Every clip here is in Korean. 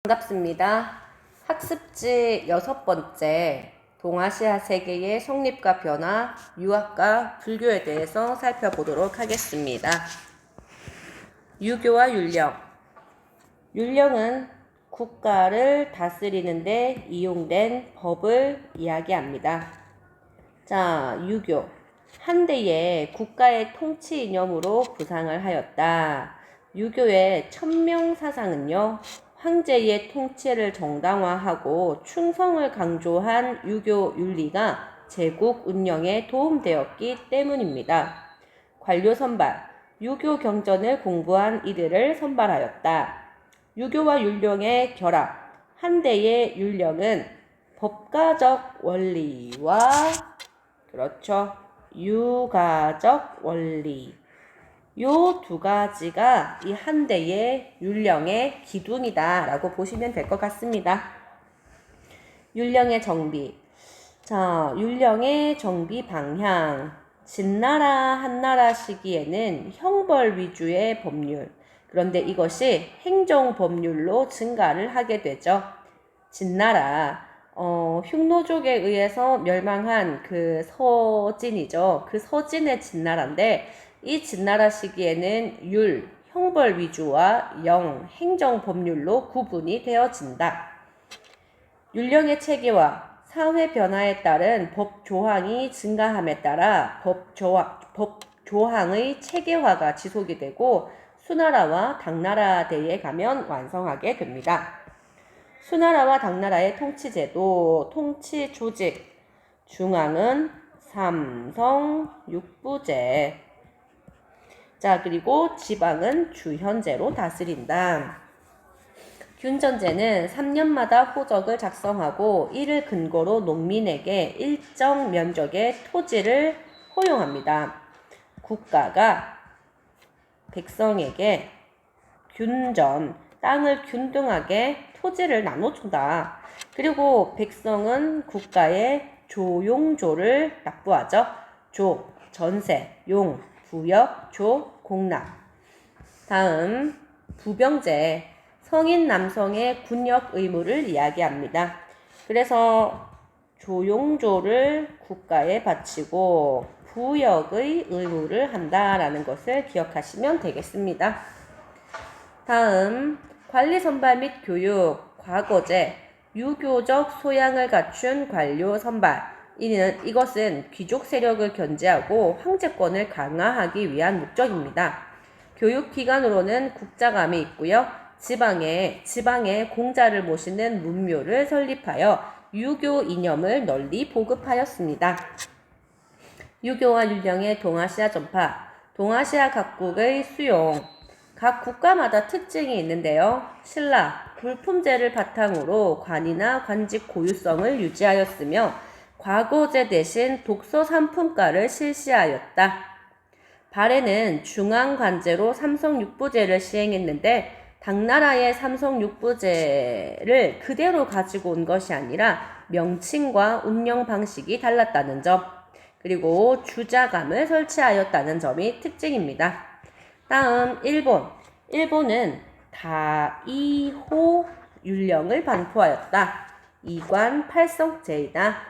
반갑습니다. 학습지 6번째 동아시아 세계의 성립과 변화, 유학과 불교에 대해서 살펴보도록 하겠습니다. 유교와 율령. 율령은 국가를 다스리는 데 이용된 법을 이야기합니다. 자, 유교. 한대의 국가의 통치 이념으로 부상을 하였다. 유교의 천명사상은요, 황제의 통치를 정당화하고 충성을 강조한 유교 윤리가 제국 운영에 도움되었기 때문입니다. 관료 선발. 유교 경전을 공부한 이들을 선발하였다. 유교와 율령의 결합. 한대의 율령은 법가적 원리와 유가적 원리. 요 두 가지가 이 한대의 율령의 기둥이다 라고 보시면 될 것 같습니다. 율령의 정비. 자, 율령의 정비 방향. 진나라, 한나라 시기에는 형벌 위주의 법률. 그런데 이것이 행정법률로 증가를 하게 되죠. 진나라, 흉노족에 의해서 멸망한 그 서진이죠. 그 서진의 진나라인데 이 진나라 시기에는 형벌 위주와 행정법률로 구분이 되어진다. 율령의 체계화, 사회 변화에 따른 법 조항이 증가함에 따라 법 조항의 체계화가 지속이 되고 수나라와 당나라대에 가면 완성하게 됩니다. 수나라와 당나라의 통치제도, 통치 조직, 중앙은 삼성 육부제. 자, 그리고 지방은 주현제로 다스린다. 균전제는 3년마다 호적을 작성하고 이를 근거로 농민에게 일정 면적의 토지를 허용합니다. 국가가 백성에게 균전, 땅을 균등하게 토지를 나눠준다. 그리고 백성은 국가에 조용조를 납부하죠. 조, 전세, 용, 부역, 조, 공납. 다음, 부병제. 성인 남성의 군역 의무를 이야기합니다. 그래서 조용조를 국가에 바치고 부역의 의무를 한다라는 것을 기억하시면 되겠습니다. 다음, 관리 선발 및 교육, 과거제, 유교적 소양을 갖춘 관료 선발. 이것은 귀족 세력을 견제하고 황제권을 강화하기 위한 목적입니다. 교육기관으로는 국자감이 있고요. 지방에 공자를 모시는 문묘를 설립하여 유교 이념을 널리 보급하였습니다. 유교와 율령의 동아시아 전파. 동아시아 각국의 수용. 각 국가마다 특징이 있는데요. 신라, 불품제를 바탕으로 관이나 관직 고유성을 유지하였으며 과거제 대신 독서 삼품가를 실시하였다. 발해는 중앙관제로 삼성육부제를 시행했는데 당나라의 삼성육부제를 그대로 가지고 온 것이 아니라 명칭과 운영 방식이 달랐다는 점, 그리고 주자감을 설치하였다는 점이 특징입니다. 다음, 일본은 다이호 율령을 반포하였다. 이관 팔성제이다.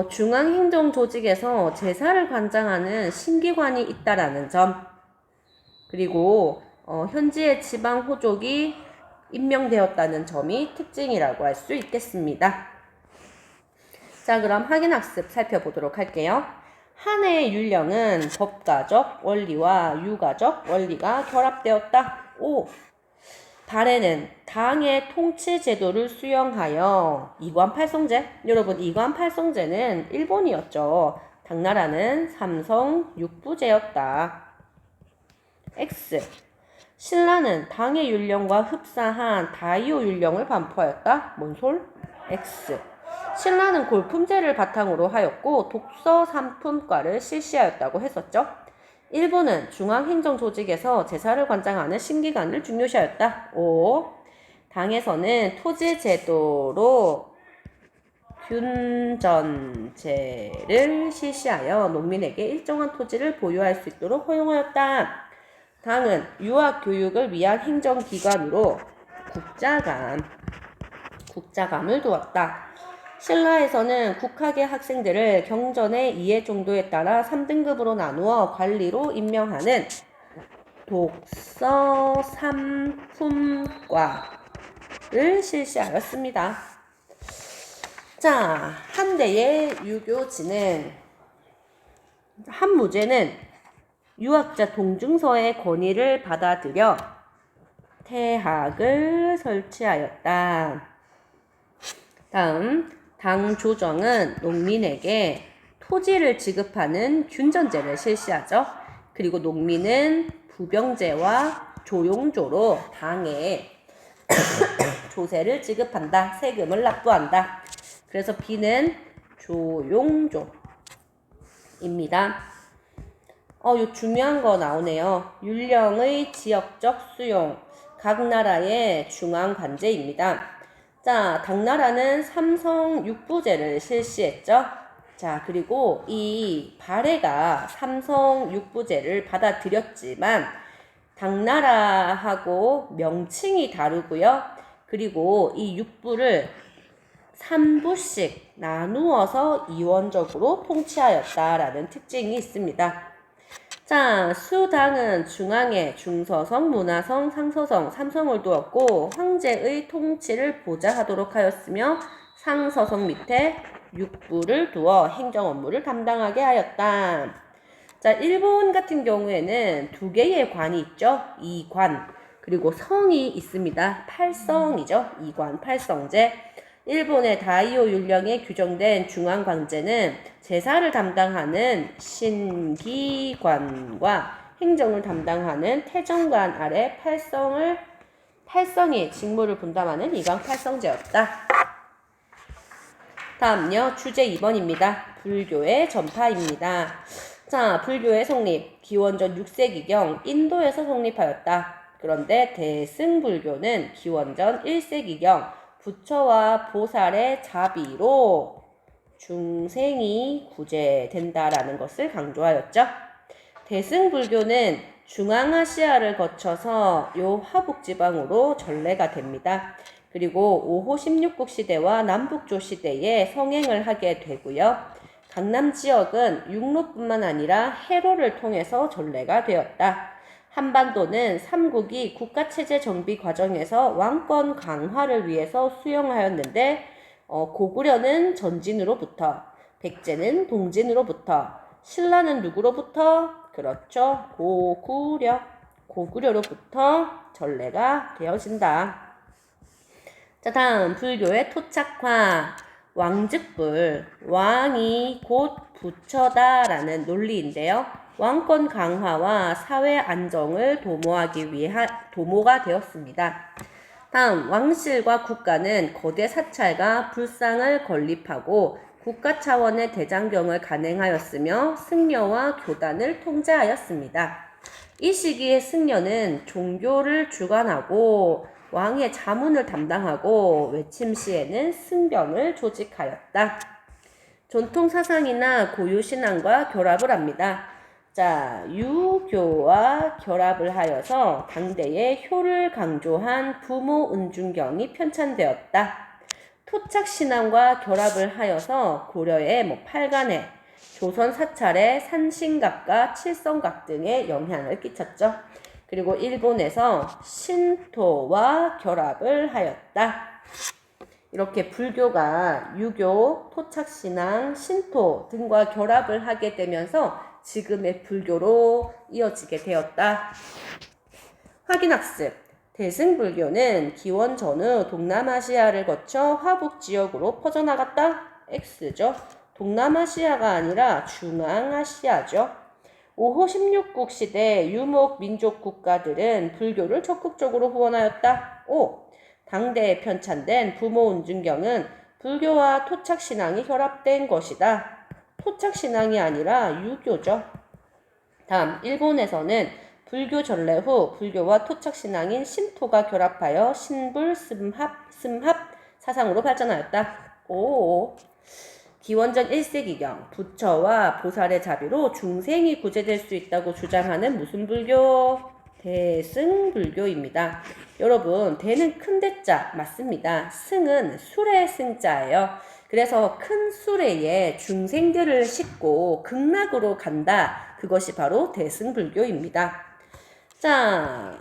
중앙행정조직에서 제사를 관장하는 신기관이 있다라는 점, 그리고 현지의 지방 호족이 임명되었다는 점이 특징이라고 할 수 있겠습니다. 자, 그럼 확인학습 살펴보도록 할게요. 한해의 율령은 법가적 원리와 유가적 원리가 결합되었다. 발해는 당의 통치 제도를 수용하여 이관팔성제. 여러분, 이관팔성제는 일본이었죠. 당나라는 삼성 육부제였다. X. 신라는 당의 율령과 흡사한 다이오 율령을 반포하였다. 뭔 솔? X. 신라는 골품제를 바탕으로 하였고 독서 삼품과를 실시하였다고 했었죠. 일본은 중앙행정조직에서 제사를 관장하는 신기관을 중요시하였다. 당에서는 토지제도로 균전제를 실시하여 농민에게 일정한 토지를 보유할 수 있도록 허용하였다. 당은 유학 교육을 위한 행정기관으로 국자감을 두었다. 신라에서는 국학의 학생들을 경전의 이해 정도에 따라 3등급으로 나누어 관리로 임명하는 독서 삼품과를 실시하였습니다. 자, 한대의 유교지는 한 무제는 유학자 동중서의 권위를 받아들여 태학을 설치하였다. 다음, 당조정은 농민에게 토지를 지급하는 균전제를 실시하죠. 그리고 농민은 부병제와 조용조로 당에 조세를 지급한다. 세금을 납부한다. 그래서 B는 조용조입니다. 요 중요한 거 나오네요. 율령의 지역적 수용, 각 나라의 중앙 관제입니다. 자, 당나라는 삼성육부제를 실시했죠. 자, 그리고 이 발해가 삼성육부제를 받아들였지만 당나라하고 명칭이 다르고요. 그리고 이 육부를 3부씩 나누어서 이원적으로 통치하였다라는 특징이 있습니다. 자, 수당은 중앙에 중서성, 문화성, 상서성, 삼성을 두었고 황제의 통치를 보좌하도록 하였으며 상서성 밑에 육부를 두어 행정 업무를 담당하게 하였다. 자, 일본 같은 경우에는 두 개의 관이 있죠. 이관, 그리고 성이 있습니다. 팔성이죠. 이관, 팔성제. 일본의 다이오 율령에 규정된 중앙관제는 제사를 담당하는 신기관과 행정을 담당하는 태정관 아래 팔성이 직무를 분담하는 이관 팔성제였다. 다음요, 주제 2번입니다. 불교의 전파입니다. 자, 불교의 성립, 기원전 6세기경 인도에서 성립하였다. 그런데 대승불교는 기원전 1세기경 부처와 보살의 자비로 중생이 구제된다라는 것을 강조하였죠. 대승불교는 중앙아시아를 거쳐서 요 화북지방으로 전래가 됩니다. 그리고 5호 16국 시대와 남북조 시대에 성행을 하게 되고요. 강남 지역은 육로뿐만 아니라 해로를 통해서 전래가 되었다. 한반도는 삼국이 국가체제 정비 과정에서 왕권 강화를 위해서 수용하였는데 고구려는 전진으로부터, 백제는 동진으로부터, 신라는 누구로부터? 그렇죠. 고구려로부터 전래가 되어진다. 자, 다음 불교의 토착화, 왕즉불, 왕이 곧 부처다라는 논리인데요. 왕권 강화와 사회 안정을 도모가 되었습니다. 다음, 왕실과 국가는 거대 사찰과 불상을 건립하고 국가 차원의 대장경을 간행하였으며 승려와 교단을 통제하였습니다. 이 시기의 승려는 종교를 주관하고 왕의 자문을 담당하고 외침 시에는 승변을 조직하였다. 전통 사상이나 고유 신앙과 결합을 합니다. 자, 유교와 결합을 하여서 당대의 효를 강조한 부모 은중경이 편찬되었다. 토착신앙과 결합을 하여서 고려의 팔간회, 조선 사찰의 산신각과 칠성각 등에 영향을 끼쳤죠. 그리고 일본에서 신토와 결합을 하였다. 이렇게 불교가 유교, 토착신앙, 신토 등과 결합을 하게 되면서 지금의 불교로 이어지게 되었다. 확인학습. 대승불교는 기원 전후 동남아시아를 거쳐 화북지역으로 퍼져나갔다. X죠. 동남아시아가 아니라 중앙아시아죠. 5호 16국 시대 유목 민족 국가들은 불교를 적극적으로 후원하였다. O. 당대에 편찬된 부모 은중경은 불교와 토착신앙이 결합된 것이다. 토착신앙이 아니라 유교죠. 다음, 일본에서는 불교 전래 후 불교와 토착신앙인 신토가 결합하여 신불, 스합 사상으로 발전하였다. 오. 기원전 1세기경 부처와 보살의 자비로 중생이 구제될 수 있다고 주장하는 무슨 불교? 대승불교입니다. 여러분, 대는 큰 대자 맞습니다. 승은 수레 승자예요. 그래서 큰 수레에 중생들을 싣고 극락으로 간다. 그것이 바로 대승불교입니다. 자,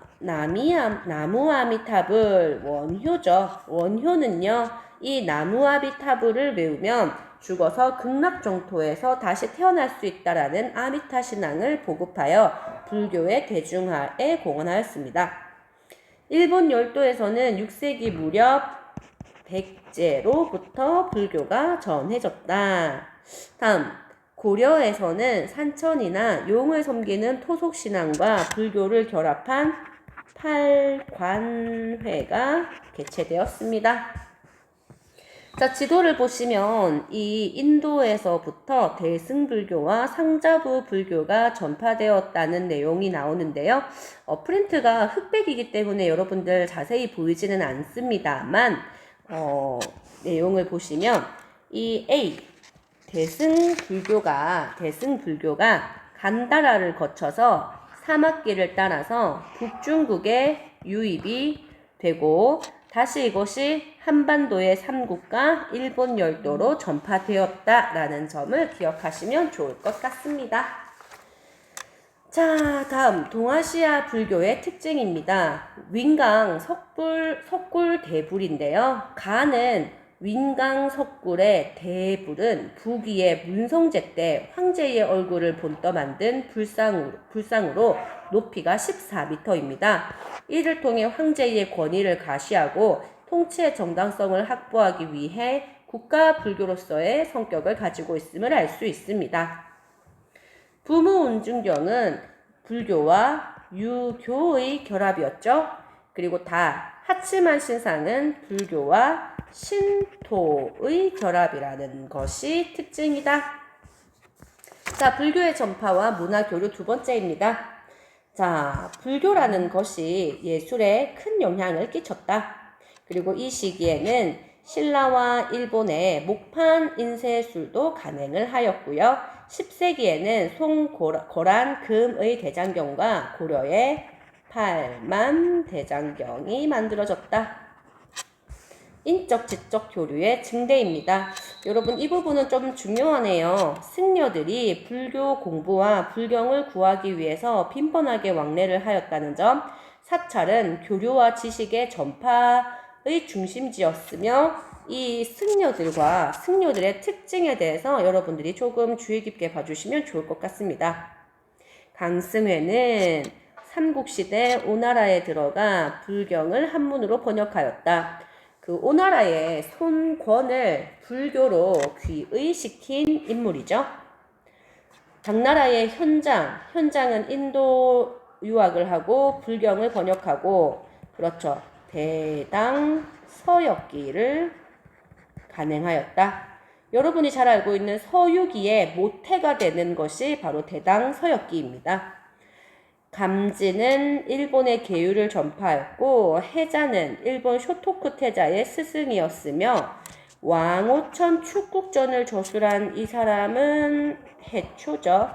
나무아미타불 원효죠. 원효는요, 이 나무아미타불을 외우면 죽어서 극락정토에서 다시 태어날 수 있다라는 아미타 신앙을 보급하여 불교의 대중화에 공헌하였습니다. 일본 열도에서는 6세기 무렵 백제로부터 불교가 전해졌다. 다음, 고려에서는 산천이나 용을 섬기는 토속신앙과 불교를 결합한 팔관회가 개최되었습니다. 자, 지도를 보시면 이 인도에서부터 대승불교와 상자부 불교가 전파되었다는 내용이 나오는데요. 프린트가 흑백이기 때문에 여러분들 자세히 보이지는 않습니다만 내용을 보시면 이 A 대승불교가 간다라를 거쳐서 사막길을 따라서 북중국에 유입이 되고 다시 이것이 한반도의 삼국과 일본 열도로 전파되었다라는 점을 기억하시면 좋을 것 같습니다. 자, 다음 동아시아 불교의 특징입니다. 윈강 석굴 대불인데요. 가는 윈강 석굴의 대불은 부귀의 문성제 때 황제의 얼굴을 본떠 만든 불상으로 높이가 14m입니다. 이를 통해 황제의 권위를 가시하고 통치의 정당성을 확보하기 위해 국가 불교로서의 성격을 가지고 있음을 알 수 있습니다. 부무운중경은 불교와 유교의 결합이었죠. 그리고 하츠만 신상은 불교와 신토의 결합이라는 것이 특징이다. 자, 불교의 전파와 문화 교류 두 번째입니다. 자, 불교라는 것이 예술에 큰 영향을 끼쳤다. 그리고 이 시기에는 신라와 일본의 목판 인쇄술도 간행을 하였고요. 10세기에는 송고란 금의 대장경과 고려의 팔만 대장경이 만들어졌다. 인적 지적 교류의 증대입니다. 여러분, 이 부분은 좀 중요하네요. 승려들이 불교 공부와 불경을 구하기 위해서 빈번하게 왕래를 하였다는 점, 사찰은 교류와 지식의 전파의 중심지였으며 이 승려들의 특징에 대해서 여러분들이 조금 주의 깊게 봐주시면 좋을 것 같습니다. 강승회는 삼국시대 오나라에 들어가 불경을 한문으로 번역하였다. 그 오나라의 손권을 불교로 귀의시킨 인물이죠. 당나라의 현장은 인도 유학을 하고 불경을 번역하고, 그렇죠, 대당 서역기를 간행하였다. 여러분이 잘 알고 있는 서유기의 모태가 되는 것이 바로 대당 서역기입니다. 감지는 일본의 계율을 전파하였고 해자는 일본 쇼토쿠 태자의 스승이었으며 왕오천 축국전을 저술한 이 사람은 해초죠.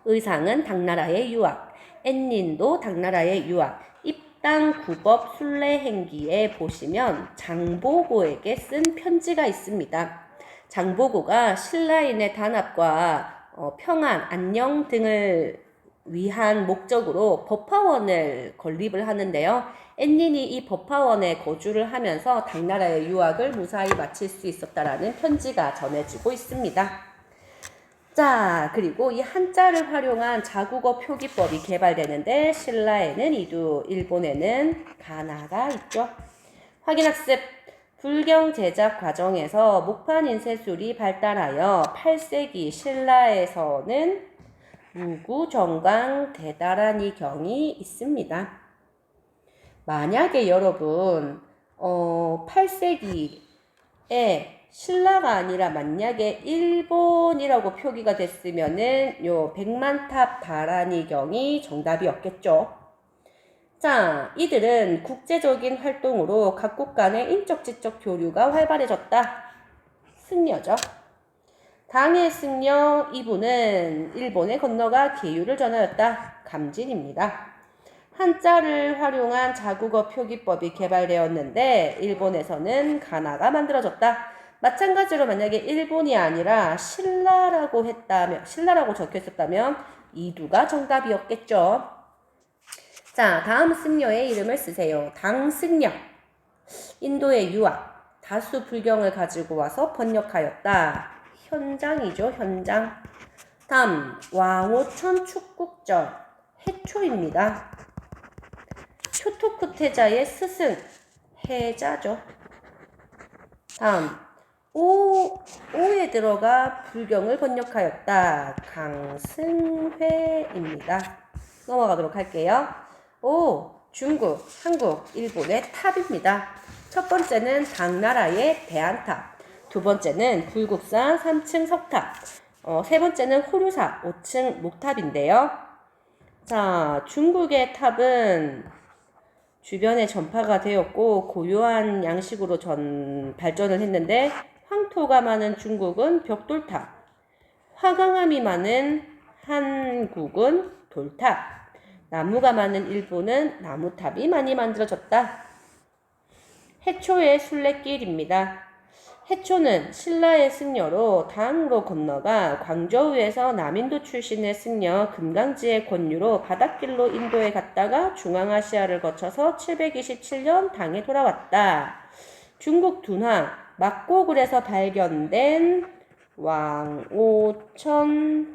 의상은 당나라의 유학, 앤닌도 당나라의 유학. 입당 구법 순례행기에 보시면 장보고에게 쓴 편지가 있습니다. 장보고가 신라인의 단합과 평안, 안녕 등을 위한 목적으로 법화원을 건립을 하는데요. 앤닌이 이 법화원에 거주를 하면서 당나라의 유학을 무사히 마칠 수 있었다라는 편지가 전해지고 있습니다. 자, 그리고 이 한자를 활용한 자국어 표기법이 개발되는데 신라에는 이두, 일본에는 가나가 있죠. 확인학습. 불경 제작 과정에서 목판 인쇄술이 발달하여 8세기 신라에서는 무구정강 대다라니 경이 있습니다. 만약에 여러분 8세기에 신라가 아니라 만약에 일본이라고 표기가 됐으면은 요 백만탑 다라니 경이 정답이었겠죠. 자, 이들은 국제적인 활동으로 각국 간의 인적 지적 교류가 활발해졌다. 승려죠. 당의 승려 이분은 일본에 건너가 계율을 전하였다. 감진입니다. 한자를 활용한 자국어 표기법이 개발되었는데 일본에서는 가나가 만들어졌다. 마찬가지로 만약에 일본이 아니라 신라라고 적혀 있었다면 이두가 정답이었겠죠. 자, 다음 승려의 이름을 쓰세요. 당승려. 인도의 유학. 다수 불경을 가지고 와서 번역하였다. 현장이죠, 현장. 다음, 왕오천 축국절. 해초입니다. 쇼토쿠테자의 스승. 해자죠. 다음, 오에 들어가 불경을 번역하였다. 강승회입니다. 넘어가도록 할게요. 오, 중국, 한국, 일본의 탑입니다. 첫 번째는 당나라의 대안탑, 두 번째는 불국사 3층 석탑, 세 번째는 호류사 5층 목탑인데요. 자, 중국의 탑은 주변에 전파가 되었고 고유한 양식으로 발전을 했는데 황토가 많은 중국은 벽돌탑, 화강암이 많은 한국은 돌탑, 나무가 많은 일본은 나무탑이 많이 만들어졌다. 해초의 순례길입니다. 해초는 신라의 승려로 당으로 건너가 광저우에서 남인도 출신의 승려 금강지의 권유로 바닷길로 인도에 갔다가 중앙아시아를 거쳐서 727년 당에 돌아왔다. 중국 둔화 막고글에서 발견된 왕오천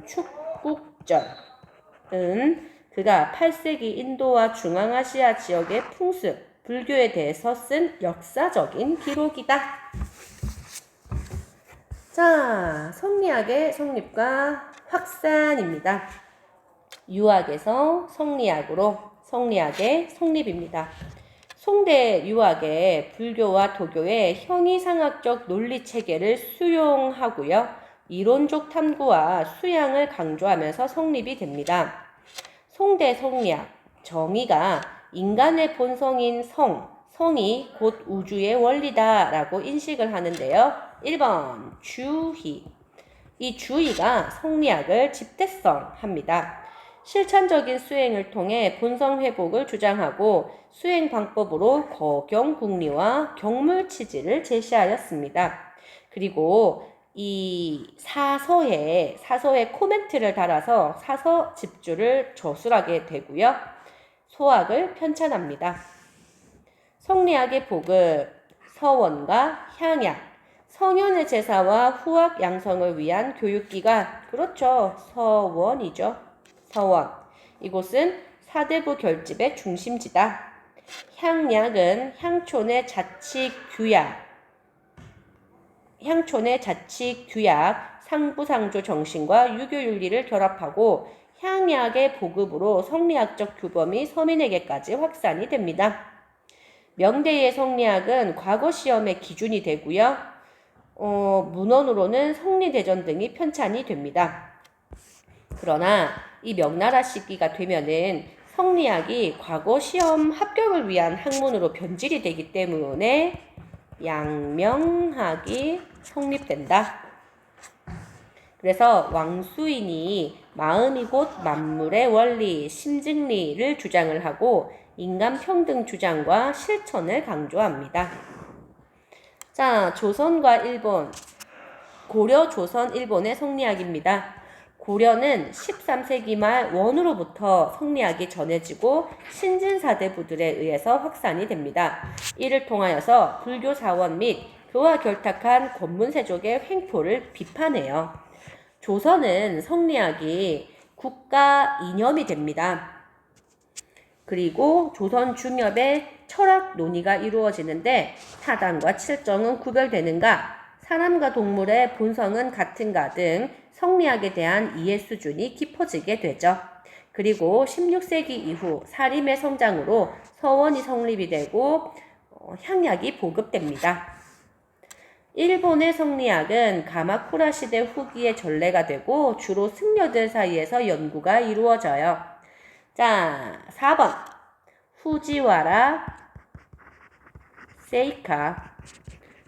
축국절은 그가 8세기 인도와 중앙아시아 지역의 풍습, 불교에 대해서 쓴 역사적인 기록이다. 자, 성리학의 성립과 확산입니다. 유학에서 성리학으로 성리학의 성립입니다. 송대 유학의 불교와 도교의 형이상학적 논리체계를 수용하고요. 이론적 탐구와 수양을 강조하면서 성립이 됩니다. 송대 성리학, 정의가 인간의 본성인 성이 곧 우주의 원리다라고 인식을 하는데요. 1번 주의. 이 주의가 성리학을 집대성합니다. 실천적인 수행을 통해 본성 회복을 주장하고 수행 방법으로 거경국리와 경물치지를 제시하였습니다. 그리고 이 사서에 코멘트를 달아서 사서 집주를 저술하게 되고요. 소학을 편찬합니다. 성리학의 보급, 서원과 향약, 성현의 제사와 후학 양성을 위한 교육기관, 그렇죠. 서원이죠. 서원. 이곳은 사대부 결집의 중심지다. 향약은 향촌의 자치 규약, 상부상조 정신과 유교윤리를 결합하고 향약의 보급으로 성리학적 규범이 서민에게까지 확산이 됩니다. 명대의 성리학은 과거 시험의 기준이 되고요. 문헌으로는 성리대전 등이 편찬이 됩니다. 그러나 이 명나라 시기가 되면은 성리학이 과거 시험 합격을 위한 학문으로 변질이 되기 때문에 양명학이 성립된다. 그래서 왕수인이 마음이 곧 만물의 원리, 심증리를 주장을 하고 인간 평등 주장과 실천을 강조합니다. 자, 조선과 일본, 고려, 조선, 일본의 성리학입니다. 고려는 13세기 말 원으로부터 성리학이 전해지고 신진사대부들에 의해서 확산이 됩니다. 이를 통하여서 불교 사원 및 그와 결탁한 권문세족의 횡포를 비판해요. 조선은 성리학이 국가 이념이 됩니다. 그리고 조선 중엽의 철학 논의가 이루어지는데 타당과 칠정은 구별되는가, 사람과 동물의 본성은 같은가 등 성리학에 대한 이해 수준이 깊어지게 되죠. 그리고 16세기 이후 사림의 성장으로 서원이 성립이 되고 향약이 보급됩니다. 일본의 성리학은 가마쿠라 시대 후기의 전례가 되고 주로 승려들 사이에서 연구가 이루어져요. 자, 4번 후지와라 세이카.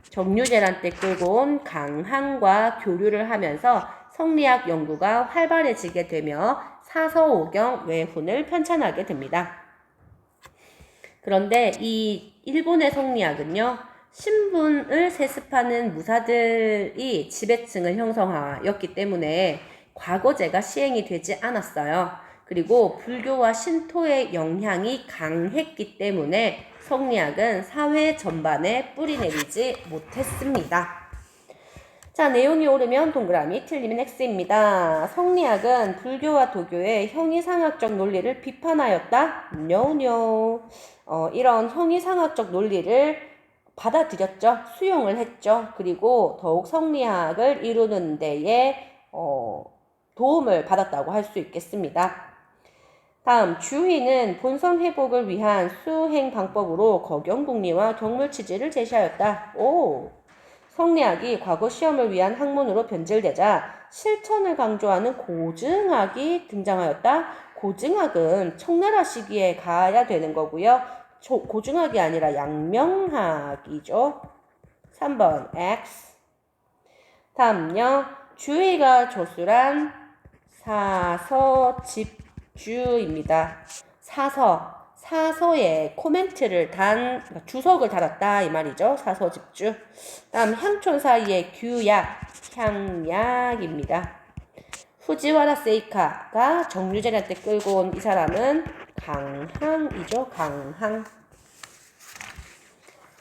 정유재란 때 끌고 온 강항과 교류를 하면서 성리학 연구가 활발해지게 되며 사서오경 외훈을 편찬하게 됩니다. 그런데 이 일본의 성리학은요, 신분을 세습하는 무사들이 지배층을 형성하였기 때문에 과거제가 시행이 되지 않았어요. 그리고 불교와 신토의 영향이 강했기 때문에 성리학은 사회 전반에 뿌리내리지 못했습니다. 자, 내용이 옳으면 동그라미, 틀리면 X입니다. 성리학은 불교와 도교의 형이상학적 논리를 비판하였다? No, no. 이런 형이상학적 논리를 받아들였죠. 수용을 했죠. 그리고 더욱 성리학을 이루는 데에 도움을 받았다고 할 수 있겠습니다. 다음, 주희는 본성 회복을 위한 수행 방법으로 거경궁리와 경물치지를 제시하였다. 오! 성리학이 과거 시험을 위한 학문으로 변질되자 실천을 강조하는 고증학이 등장하였다. 고증학은 청나라 시기에 가야 되는 거고요. 고증학이 아니라 양명학이죠. 3번 X. 다음요. 주희가 조술한 사서집주입니다. 사서에 코멘트를 주석을 달았다 이 말이죠. 사서집주. 다음 향촌 사이의 규약, 향약입니다. 후지와라 세이카가 정유재한테 끌고 온 이 사람은 강항이죠. 강항.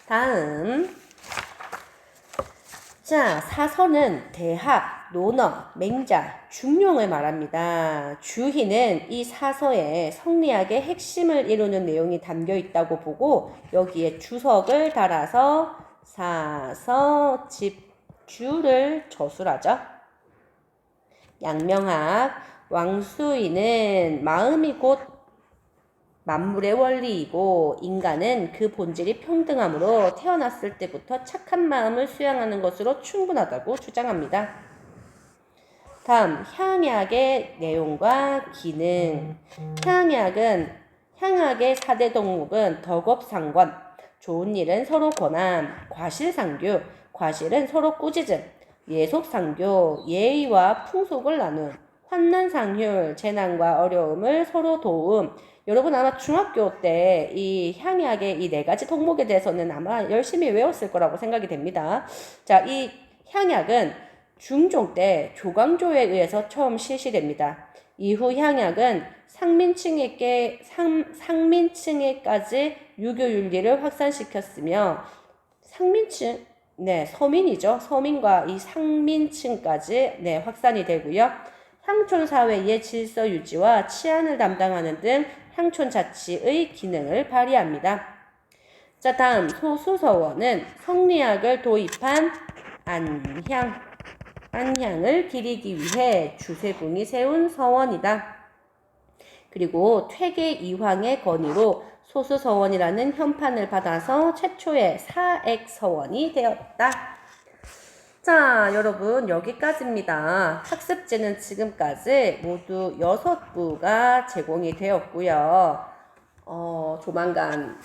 다음, 자, 사서는 대학, 논어, 맹자, 중용을 말합니다. 주희는 이 사서에 성리학의 핵심을 이루는 내용이 담겨 있다고 보고 여기에 주석을 달아서 사서집주를 저술하죠. 양명학, 왕수인은 마음이 곧 만물의 원리이고 인간은 그 본질이 평등함으로 태어났을 때부터 착한 마음을 수양하는 것으로 충분하다고 주장합니다. 다음, 향약의 내용과 기능. 향약의 4대 덕목은 덕업상권, 좋은 일은 서로 권함, 과실상규, 과실은 서로 꾸짖음, 예속상교, 예의와 풍속을 나눔, 환난상휴, 재난과 어려움을 서로 도움. 여러분 아마 중학교 때 이 향약의 이 4가지 덕목에 대해서는 아마 열심히 외웠을 거라고 생각이 됩니다. 자, 이 향약은 중종 때 조광조에 의해서 처음 실시됩니다. 이후 향약은 상민층에까지 유교윤리를 확산시켰으며 서민이죠. 서민과 이 상민층까지 확산이 되고요. 향촌 사회의 질서 유지와 치안을 담당하는 등 향촌 자치의 기능을 발휘합니다. 자, 다음 소수서원은 성리학을 도입한 안향을 기리기 위해 주세궁이 세운 서원이다. 그리고 퇴계 이황의 건의로 소수서원이라는 현판을 받아서 최초의 사액서원이 되었다. 자, 여러분 여기까지입니다. 학습지는 지금까지 모두 6부가 제공이 되었고요. 조만간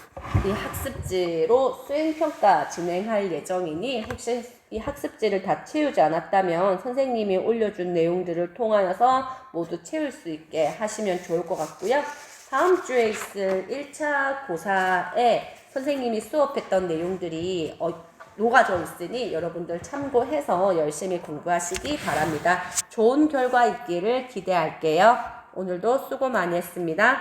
이 학습지로 수행평가 진행할 예정이니 혹시 이 학습지를 다 채우지 않았다면 선생님이 올려준 내용들을 통하여서 모두 채울 수 있게 하시면 좋을 것 같고요. 다음 주에 있을 1차 고사에 선생님이 수업했던 내용들이 녹아져 있으니 여러분들 참고해서 열심히 공부하시기 바랍니다. 좋은 결과 있기를 기대할게요. 오늘도 수고 많이 했습니다.